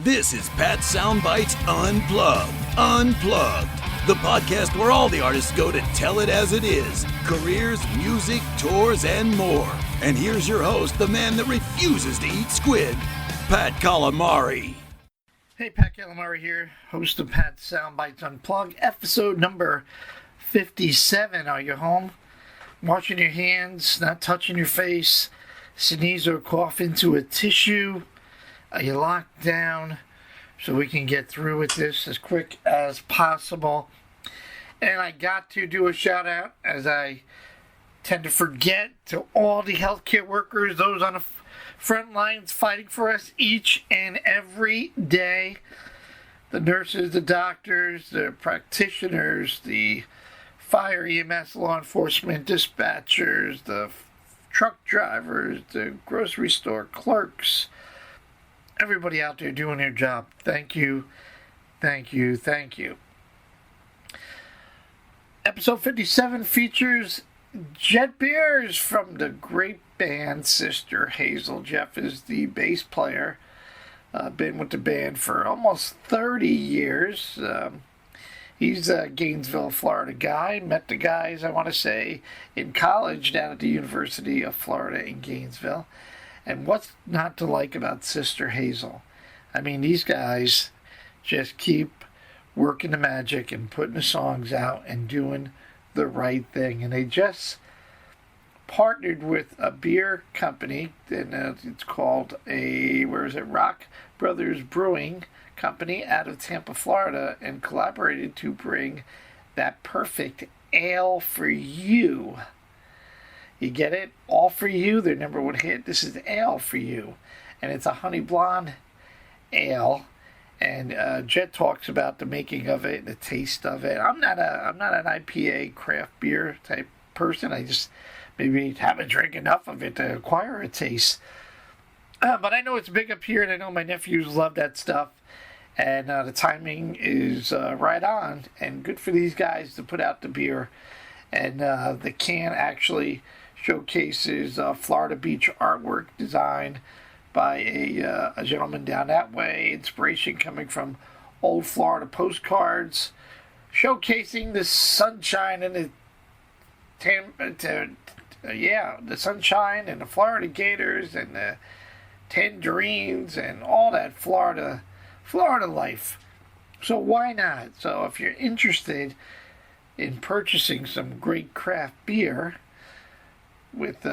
This is Pat Soundbites Unplugged. Unplugged. The podcast where all the artists go to tell it as it is. Careers, music, tours, and more. And here's your host, the man that refuses to eat squid, Pat Calamari. Hey, Pat Calamari here, host of Pat Soundbites Unplugged, episode number 57. Are you home? Washing your hands, not touching your face, sneeze or cough into a tissue. Are you locked down so we can get through with this as quick as possible? And I got to do a shout out, as I tend to forget, to all the healthcare workers, those on the front lines fighting for us each and every day. The nurses, the doctors, the practitioners, the fire, EMS, law enforcement, dispatchers, the truck drivers, the grocery store clerks, everybody out there doing their job. Thank you, thank you, thank you. Episode 57 features Jett Beres from the great band Sister Hazel. Jeff is the bass player. Been with the band for almost 30 years. He's a Gainesville, Florida guy. Met the guys, I want to say, in college down at the University of Florida in Gainesville. And what's not to like about Sister Hazel? I mean, these guys just keep working the magic and putting the songs out and doing the right thing. And they just partnered with a beer company, and it's called Rock Brothers Brewing Company out of Tampa, Florida, and collaborated to bring that perfect ale for you. You get it? All for you, their number one hit. This is ale for you. And it's a honey blonde ale. And Jett talks about the making of it, the taste of it. I'm not an IPA craft beer type person. I just maybe haven't drank enough of it to acquire a taste. But I know it's big up here, and I know my nephews love that stuff. And the timing is right on, and good for these guys to put out the beer. And the can actually showcases Florida Beach artwork designed by a gentleman down that way. Inspiration coming from old Florida postcards, showcasing the sunshine and the sunshine and the Florida Gators and the tangerines and all that Florida life. So why not? So if you're interested in purchasing some great craft beer with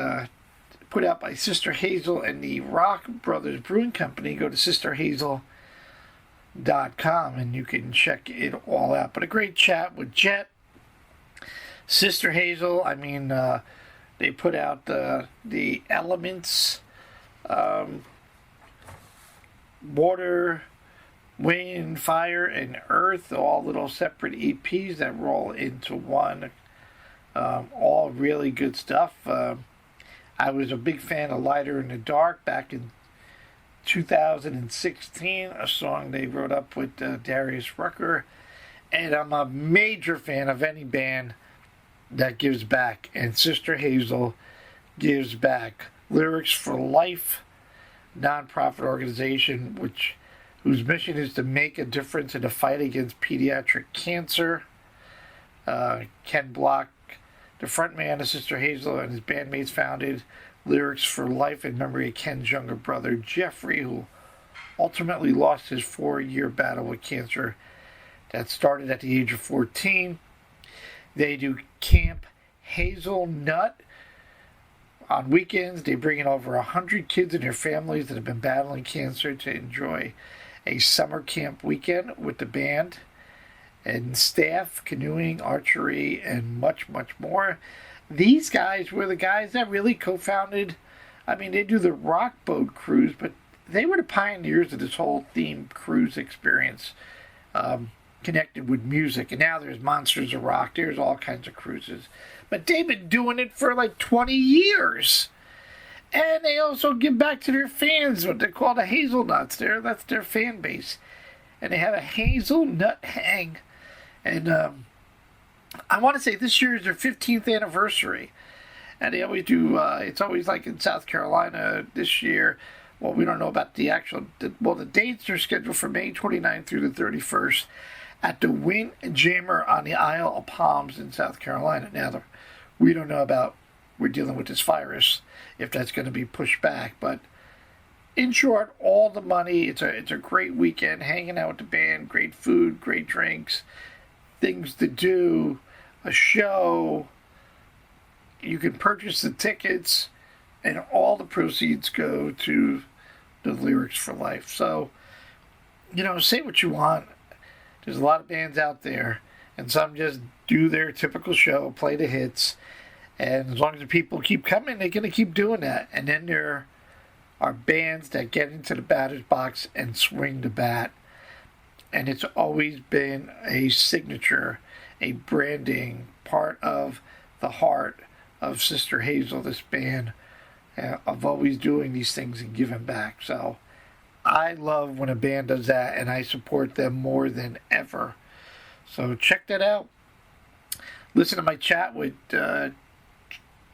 put out by Sister Hazel and the Rock Brothers Brewing Company, go to sisterhazel.com and you can check it all out. But a great chat with Jett. Sister Hazel, I mean, they put out the elements, water, wind, fire, and earth, all little separate EPs that roll into one. All really good stuff. I was a big fan of Lighter in the Dark back in 2016, a song they wrote up with Darius Rucker. And I'm a major fan of any band that gives back. And Sister Hazel gives back. Lyrics for Life, nonprofit organization whose mission is to make a difference in the fight against pediatric cancer. Ken Block, the frontman of Sister Hazel, and his bandmates founded Lyrics for Life in memory of Ken's younger brother, Jeffrey, who ultimately lost his 4-year battle with cancer that started at the age of 14. They do Camp Hazelnut. On weekends, they bring in over 100 kids and their families that have been battling cancer to enjoy a summer camp weekend with the band and staff, canoeing, archery, and much, much more. These guys were the guys that really co-founded, I mean, they do the rock boat cruise, but they were the pioneers of this whole themed cruise experience, connected with music. And now there's Monsters of Rock, there's all kinds of cruises. But they've been doing it for like 20 years. And they also give back to their fans, what they call the Hazelnuts. That's their fan base. And they have a hazelnut hang. And I want to say this year is their 15th anniversary. And they always do, it's always like in South Carolina this year, well, we don't know about the the dates are scheduled for May 29th through the 31st at the Windjammer on the Isle of Palms in South Carolina. Now, we don't know about, we're dealing with this virus, if that's going to be pushed back, but in short, all the money, it's a great weekend, hanging out with the band, great food, great drinks, things to do, a show. You can purchase the tickets, and all the proceeds go to the Lyrics for Life. So, say what you want. There's a lot of bands out there, and some just do their typical show, play the hits, and as long as the people keep coming, they're going to keep doing that. And then there are bands that get into the batter's box and swing the bat. And it's always been a signature, a branding part of the heart of Sister Hazel, this band, of always doing these things and giving back. So I love when a band does that, and I support them more than ever. So check that out. Listen to my chat with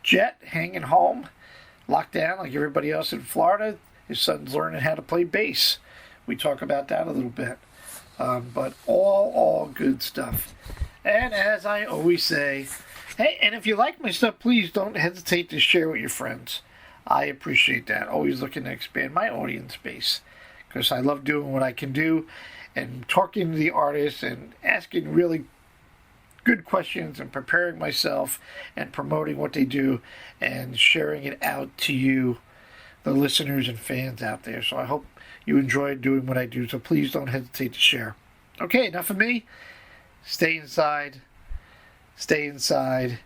Jett, hanging home, locked down like everybody else in Florida. His son's learning how to play bass. We talk about that a little bit. But all good stuff. And as I always say, hey, and if you like my stuff, please don't hesitate to share with your friends. I appreciate that. Always looking to expand my audience base, because I love doing what I can do and talking to the artists and asking really good questions and preparing myself and promoting what they do and sharing it out to you, the listeners and fans out there. So I hope you enjoy doing what I do, so please don't hesitate to share. Okay, enough of me. Stay inside. Stay inside.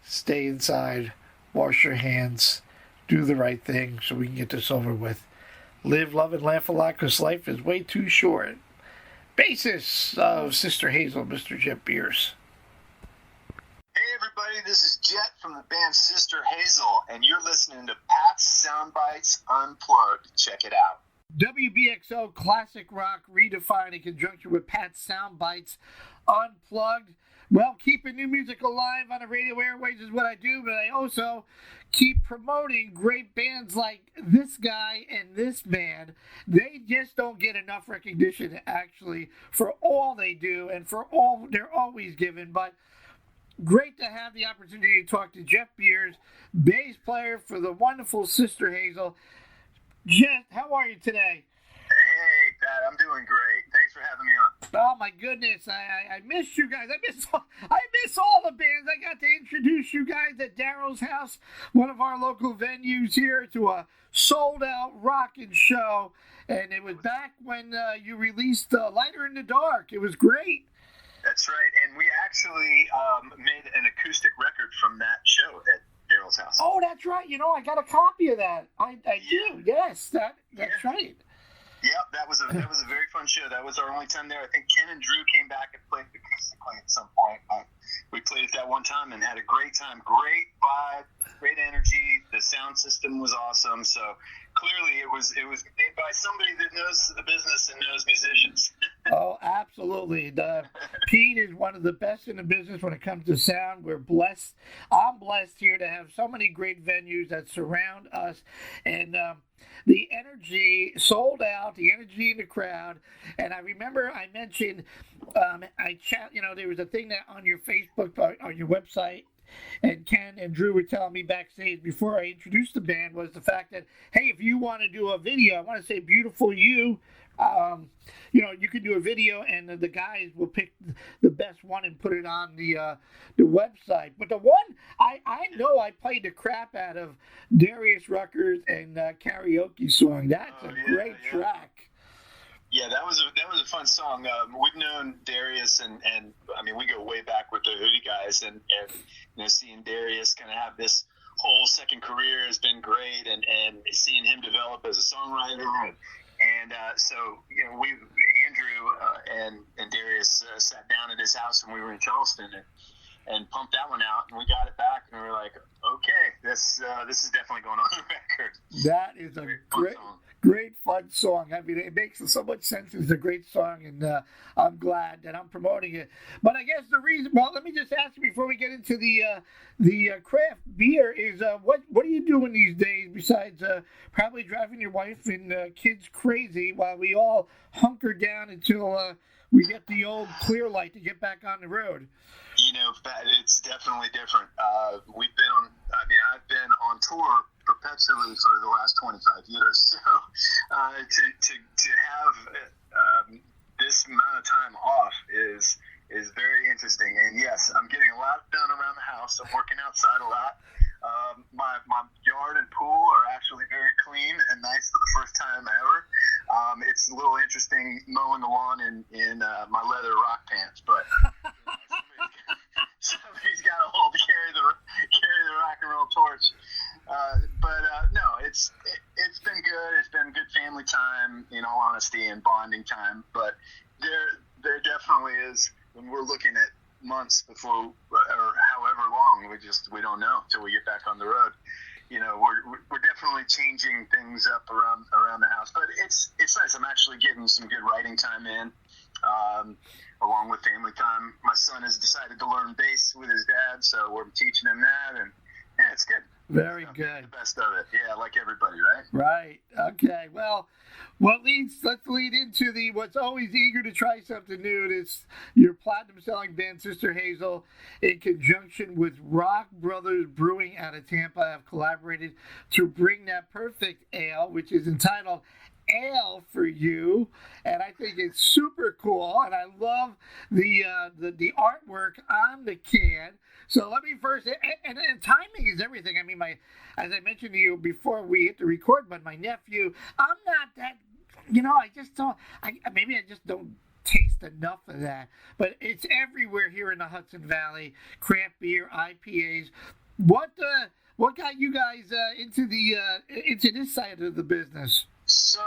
Stay inside. Wash your hands. Do the right thing so we can get this over with. Live, love, and laugh a lot, because life is way too short. Bassist of Sister Hazel, Mr. Jett Beres. Hey everybody, this is Jett from the band Sister Hazel, and you're listening to Pat's Soundbites Unplugged. Check it out. WBXO Classic Rock redefined in conjunction with Pat's Soundbites Unplugged. Well, keeping new music alive on the radio airways is what I do, but I also keep promoting great bands like this guy and this band. They just don't get enough recognition, actually, for all they do and for all they're always given. But great to have the opportunity to talk to Jett Beres, bass player for the wonderful Sister Hazel. Jett, how are you today? Hey, Pat, I'm doing great. Thanks for having me on. Oh my goodness, I miss you guys. I miss all the bands. I got to introduce you guys at Daryl's house, one of our local venues here, to a sold-out rockin' show. And it was back when you released Lighter in the Dark. It was great. That's right, and we actually made an acoustic record from that show at Daryl's house. Oh, that's right. I got a copy of that. I do. Yes, that's right. Yep, that was a very fun show. That was our only time there. I think Ken and Drew came back and played acoustically at some point. We played it that one time and had a great time. Great vibe, great energy. The sound system was awesome. So clearly, it was made by somebody that knows the business and knows musicians. Oh, absolutely. Pete is one of the best in the business when it comes to sound. We're blessed. I'm blessed here to have so many great venues that surround us, and the energy sold out, the energy in the crowd. And I remember I mentioned, there was a thing that on your Facebook, on your website, and Ken and Drew were telling me backstage before I introduced the band, was the fact that, hey, if you want to do a video, I want to say Beautiful You, you can do a video and the guys will pick the best one and put it on the website. But the one I know I played the crap out of Darius Rucker's and Karaoke Song. That's a great track. Yeah, that was a fun song. We've known Darius, and I mean, we go way back with the Hootie guys, and seeing Darius kind of have this whole second career has been great, and seeing him develop as a songwriter, and so Andrew and Darius sat down at his house when we were in Charleston and pumped that one out, and we got it back, and we were like, okay, this is definitely going on the record. That is a great fun song. I mean, it makes so much sense. It's a great song, and I'm glad that I'm promoting it. But I guess the reason, well, let me just ask you before we get into the craft beer is what are you doing these days besides probably driving your wife and kids crazy while we all hunker down until we get the old clear light to get back on the road? You know, it's definitely different. I've been on tour perpetually for the last 25 years. So to have this amount of time off is very interesting. And yes, I'm getting a lot done around the house. I'm working outside a lot. My yard and pool are actually very clean and nice for the first time ever. It's a little interesting mowing the lawn in my leather rock pants, but somebody's got to carry the rock and roll torch. No, it's been good. It's been good family time, in all honesty, and bonding time. But there definitely is, when we're looking at months before, or however long, we don't know until we get back on the road. You know, we're definitely changing things up around the house, but it's nice. I'm actually getting some good writing time in, along with family time. My son has decided to learn bass with his dad, so we're teaching him that, and yeah, it's good. Very good. The best of it, yeah, like everybody, right? Right. Okay. Well, let's lead into what's always eager to try something new. It's your platinum-selling band, Sister Hazel, in conjunction with Rock Brothers Brewing out of Tampa, have collaborated to bring that perfect ale, which is entitled Ale for You, and I think it's super cool, and I love the artwork on the can. So let me first, and timing is everything. I mean, as I mentioned to you before we hit the record button, my nephew, I'm not that, maybe I just don't taste enough of that, but it's everywhere here in the Hudson Valley. Craft beer, IPAs. What got you guys into this side of the business? So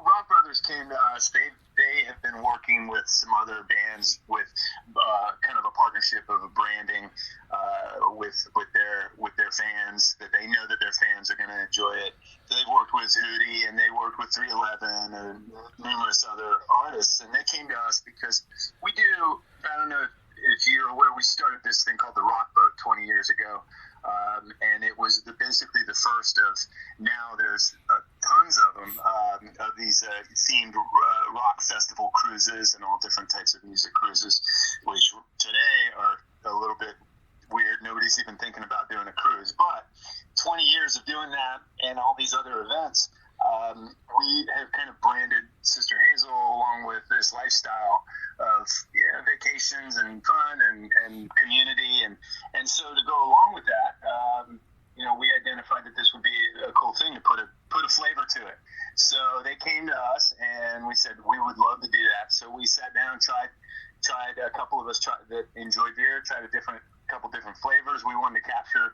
Rock Brothers came to us. They have been working with some other bands with kind of a partnership of a branding with their fans, that they know that their fans are going to enjoy it. They've worked with Hootie, and they worked with 311 and numerous other artists, and they came to us because we do. I don't know if you're aware, we started this thing called the Rock Boat 20 years ago. And it was basically the first of, now there's tons of them, of these themed rock festival cruises and all different types of music cruises, which today are a little bit weird. Nobody's even thinking about doing a cruise. But 20 years of doing that and all these other events, we have kind of branded Sister Hazel along with this lifestyle of vacations and fun and community, and so to go along with that, we identified that this would be a cool thing to put a flavor to it. So they came to us and we said we would love to do that. So we sat down and tried a couple of us that enjoy beer, tried a couple different flavors. We wanted to capture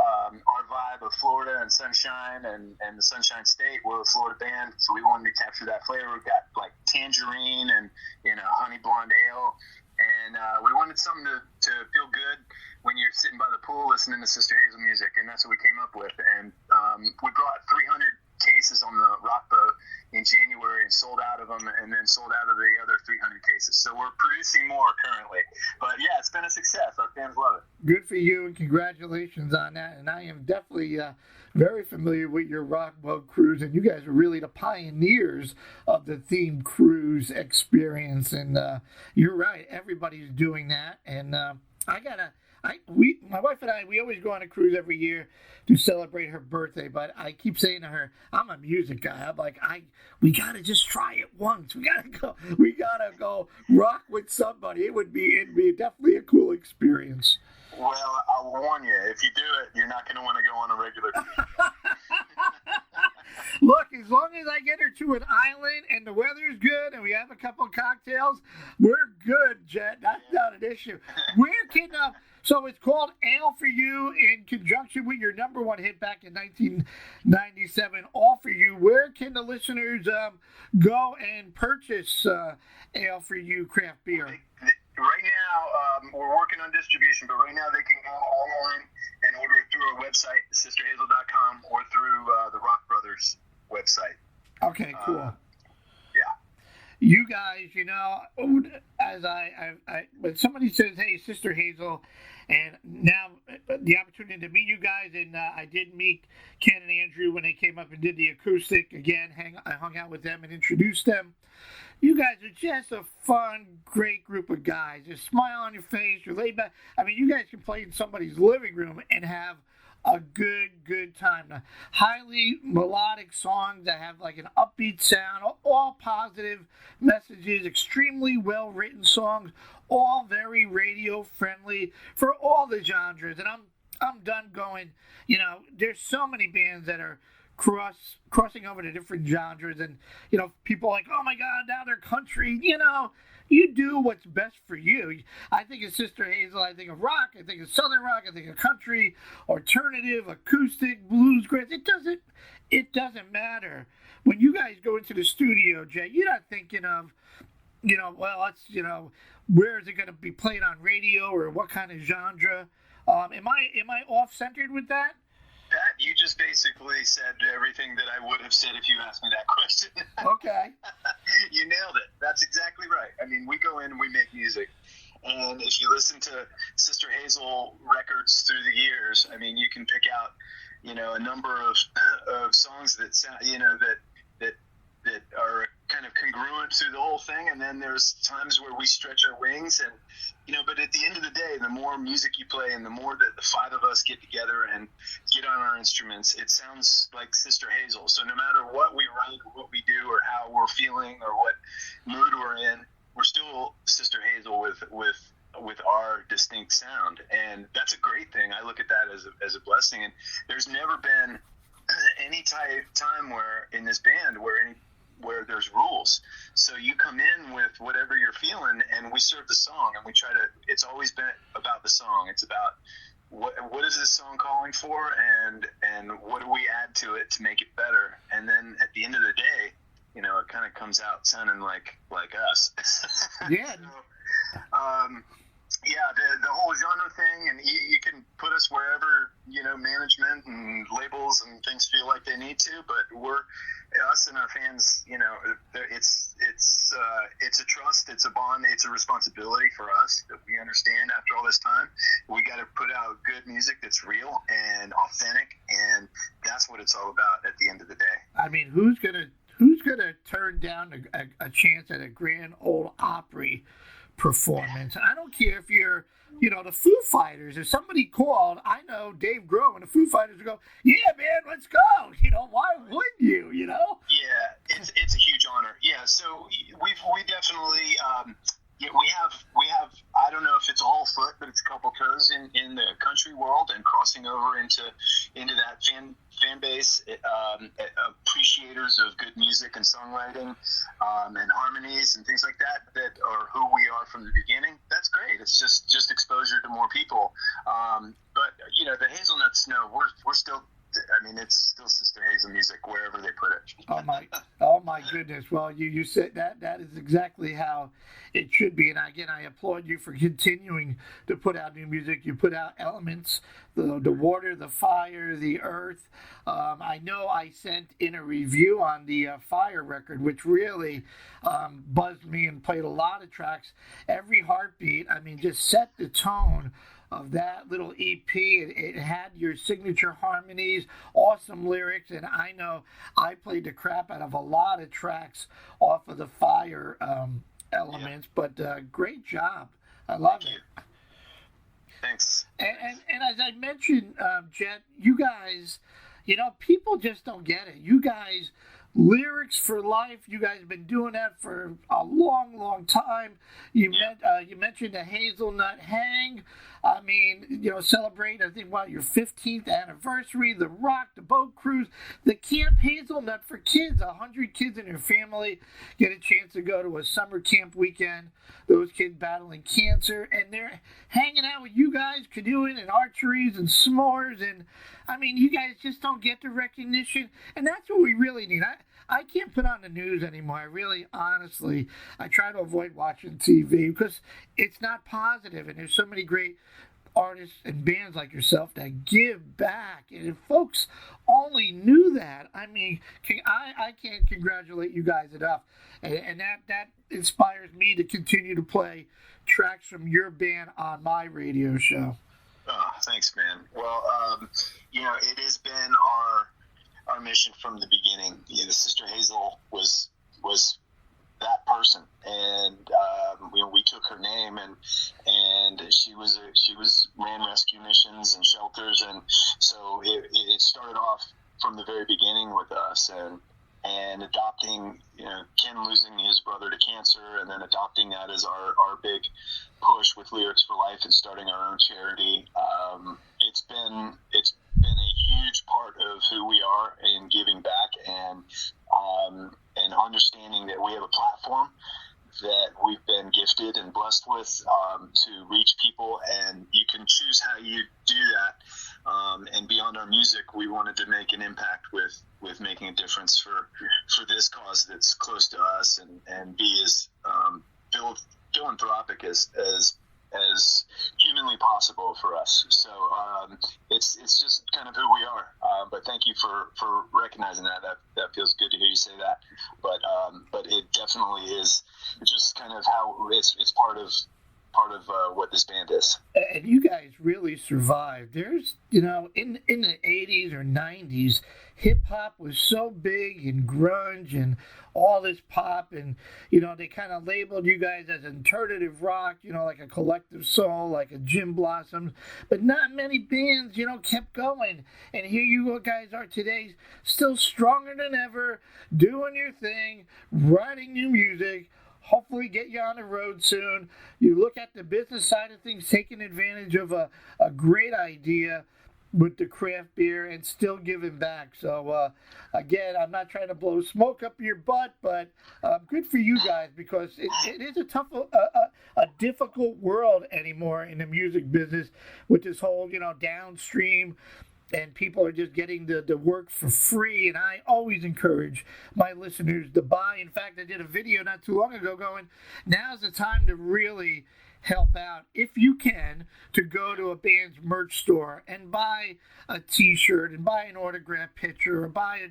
our vibe of Florida and sunshine and the Sunshine State. We're a Florida band, so we wanted to capture that flavor. We've got like tangerine and honey blonde ale, and we wanted something to feel good when you're sitting by the pool listening to Sister Hazel music, and that's what we came up with. And we brought 300 cases on the Rock Boat in January and sold out of them, and then sold out of the other 300 cases. So we're producing more currently. But yeah, it's been a success. Our fans love it. Good for you, and congratulations on that. And I am definitely very familiar with your Rock Boat cruise, and you guys are really the pioneers of the themed cruise experience. And you're right, everybody's doing that. And my wife and I, we always go on a cruise every year to celebrate her birthday, but I keep saying to her, I'm a music guy. I'm like, we gotta just try it once. We gotta go rock with somebody. It'd be definitely a cool experience. Well, I'll warn you, if you do it, you're not going to want to go on a regular cruise. Look, as long as I get her to an island and the weather's good and we have a couple of cocktails, we're good, Jett. That's not an issue. Where can so it's called Ale for You in conjunction with your number one hit back in 1997, All for You. Where can the listeners go and purchase Ale for You craft beer? Right now, we're working on distribution, but right now they can go online and order it through our website, sisterhazel.com, or through the Rock Brothers website. Okay, cool. Yeah. You guys, as when somebody says, "Hey, Sister Hazel," and now the opportunity to meet you guys, and I did meet Ken and Andrew when they came up and did the acoustic again. I hung out with them and introduced them. You guys are just a fun, great group of guys. Just smile on your face. You're laid back. I mean, you guys can play in somebody's living room and have a good time. Now, highly melodic songs that have like an upbeat sound, all positive messages, extremely well written songs, all very radio friendly for all the genres. And I'm done going. There's so many bands that are crossing over to different genres, and people are like, oh my God, now they're country. You do what's best for you. I think of Sister Hazel, I think of rock, I think of southern rock, I think of country, alternative, acoustic, blues, grass. It doesn't matter. When you guys go into the studio, Jay, you're not thinking of, where is it going to be played on radio or what kind of genre? Am I off centered with that? Pat, you just basically said everything that I would have said if you asked me that question. Okay. You nailed it. That's exactly right. I mean, we go in and we make music. And if you listen to Sister Hazel records through the years, I mean, you can pick out, a number of songs that sound, that are kind of congruent through the whole thing. And then there's times where we stretch our wings and, but at the end of the day, the more music you play and the more that the five of us get together and get on our instruments, it sounds like Sister Hazel. So no matter what we write or what we do or how we're feeling or what mood we're in, we're still Sister Hazel with our distinct sound. And that's a great thing. I look at that as a blessing. And there's never been any time where in this band where there's rules. So you come in with whatever you're feeling and we serve the song and we try to, it's always been about the song. It's about what is this song calling for and what do we add to it to make it better. And then at the end of the day, it kind of comes out sounding like us. Yeah. The whole genre thing, and you can put us wherever, management and labels and things feel like they need to, but us and our fans, it's a trust, it's a bond, it's a responsibility for us that we understand after all this time. We got to put out good music that's real and authentic, and that's what it's all about at the end of the day. I mean, who's gonna turn down a chance at a Grand Ole Opry performance? I don't care if you're, the Foo Fighters. If somebody called, I know Dave Grohl and the Foo Fighters would go, yeah, man, let's go. Why wouldn't you, Yeah, it's a huge honor. Yeah, so we definitely, we have, I don't know if it's a whole foot, but it's a couple toes in the country world and crossing over into that fan base, appreciators of good music and songwriting, and harmonies and things like that are who we are from the beginning. That's great. It's just exposure to more people. But the Hazelnuts, no, we're still, it's still Sister Hazel music wherever they put it. Oh my goodness. Well, you said that is exactly how it should be. And again, I applaud you for continuing to put out new music. You put out Elements, the water, the fire, the earth. I know I sent in a review on the Fire record, which really buzzed me and played a lot of tracks. Every heartbeat, just set the tone of that little EP. It had your signature harmonies, awesome lyrics, and I know I played the crap out of a lot of tracks off of the Fire Elements, but great job. I love it. Thanks. And as I mentioned, Jett, you guys, people just don't get it. You guys, lyrics for life. You guys have been doing that for a long time. You mentioned the Hazelnut Hang. Celebrate, I think, your 15th anniversary, the Rock, the Boat Cruise, the Camp Hazelnut for kids. 100 kids in your family get a chance to go to a summer camp weekend. Those kids battling cancer, and they're hanging out with you guys, canoeing and archeries and s'mores. And, you guys just don't get the recognition, and that's what we really need. I can't put on the news anymore. I really, honestly, I try to avoid watching TV because it's not positive, and there's so many great artists and bands like yourself that give back. And if folks only knew that, I mean, I can't congratulate you guys enough. And that inspires me to continue to play tracks from your band on my radio show. Oh, thanks, man. Well, it has been our mission from the beginning. The Sister Hazel was that person, and we took her name, and she ran rescue missions and shelters, and so it started off from the very beginning with us, and adopting, Ken losing his brother to cancer, and then adopting that as our big push with Lyrics for Life and starting our own charity. It's been a huge part of who we are in giving back, and understanding that we have a platform that we've been gifted and blessed with to reach people, and you can choose how you do that. And beyond our music, we wanted to make an impact with making a difference for this cause that's close to us, and be as philanthropic as humanly possible for us. So it's just kind of who we are. But thank you for recognizing that. That feels good to hear you say that. But it definitely is just kind of how it's part of what this band is. And you guys really survived. There's, in the 80s or 90s, hip-hop was so big, and grunge and all this pop, and, they kind of labeled you guys as alternative rock, like a Collective Soul, like a Jim Blossoms, but not many bands, kept going. And here you guys are today, still stronger than ever, doing your thing, writing new music, hopefully get you on the road soon. You look at the business side of things, taking advantage of a great idea with the craft beer and still giving back. So, again, I'm not trying to blow smoke up your butt, but good for you guys, because it is a difficult world anymore in the music business with this whole, downstream, and people are just getting the work for free. And I always encourage my listeners to buy. In fact, I did a video not too long ago going, now's the time to really help out, if you can, to go to a band's merch store and buy a t-shirt and buy an autographed picture, or buy a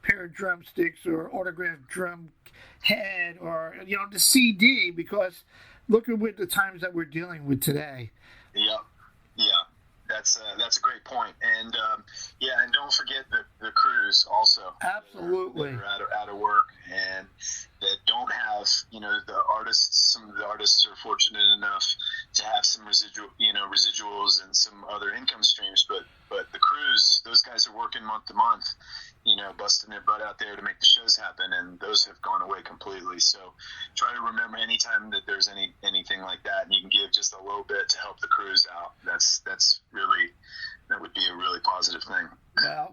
pair of drumsticks or autographed drum head, or the CD, because look at the times that we're dealing with today. Yeah. That's a great point. And and don't forget the crews also. Absolutely. That are out of work and that don't have, the artists. Some of the artists are fortunate enough to have some residuals and some other income streams, but the crews, those guys are working month to month, busting their butt out there to make the shows happen, and those have gone away completely. So try to remember anytime that there's anything like that, and you can give just a little bit to help the crews out. That would be a really positive thing. Well,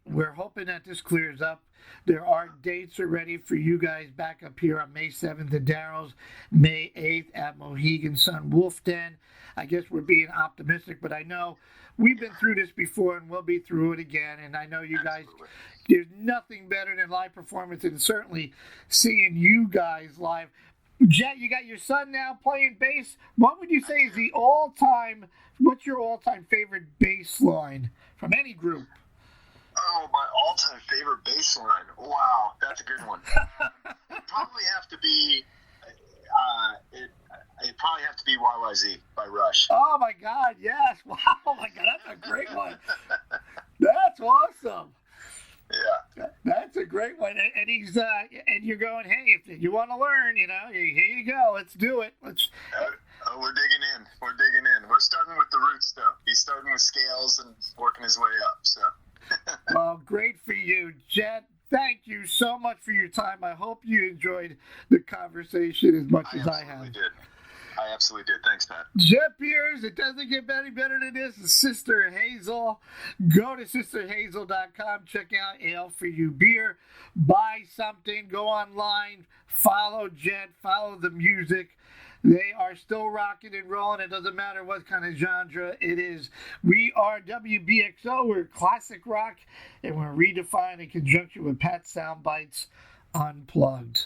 we're hoping that this clears up. There are dates already for you guys back up here on May 7th at Darrell's, May 8th at Mohegan Sun Wolf Den. I guess we're being optimistic, but I know we've been through this before, and we'll be through it again. And I know you guys, there's nothing better than live performance, and certainly seeing you guys live. Jett, you got your son now playing bass. What would you say is what's your all-time favorite bass line from any group? Oh, my all-time favorite bass line. Wow, that's a good one. It'd probably have to be YYZ by Rush. Oh my God, yes! Wow, oh my God, that's a great one. That's awesome. Yeah, that's a great one. And he's and you're going, hey, if you want to learn, here you go. Let's do it. We're digging in. We're starting with the roots, though. He's starting with scales and working his way up. So. Well, great for you, Jett. Thank you so much for your time. I hope you enjoyed the conversation as much as I have. I absolutely did. Thanks, Pat. Jett Beres, it doesn't get any better than this. Sister Hazel. Go to sisterhazel.com. Check out Ale for You Beer. Buy something. Go online. Follow Jett. Follow the music. They are still rocking and rolling. It doesn't matter what kind of genre it is. We are WBXO. We're classic rock, and we're redefined in conjunction with Pat Soundbites Unplugged.